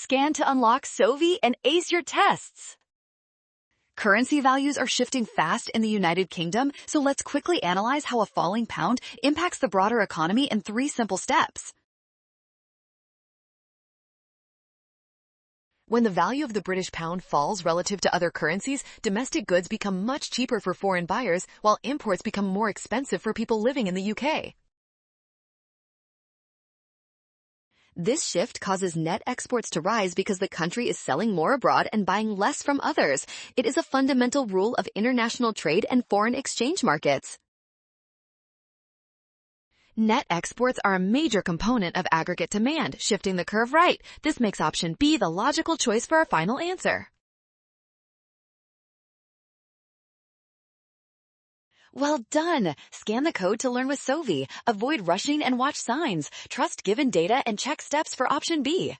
Scan to unlock Sovi and ace your tests. Currency values are shifting fast in the United Kingdom, so let's quickly analyze how a falling pound impacts the broader economy in 3 simple steps. When the value of the British pound falls relative to other currencies, domestic goods become much cheaper for foreign buyers, while imports become more expensive for people living in the UK. This shift causes net exports to rise because the country is selling more abroad and buying less from others. It is a fundamental rule of international trade and foreign exchange markets. Net exports are a major component of aggregate demand, shifting the curve right. This makes option B the logical choice for our final answer. Well done! Scan the code to learn with Sovi. Avoid rushing and watch signs. Trust given data and check steps for option B.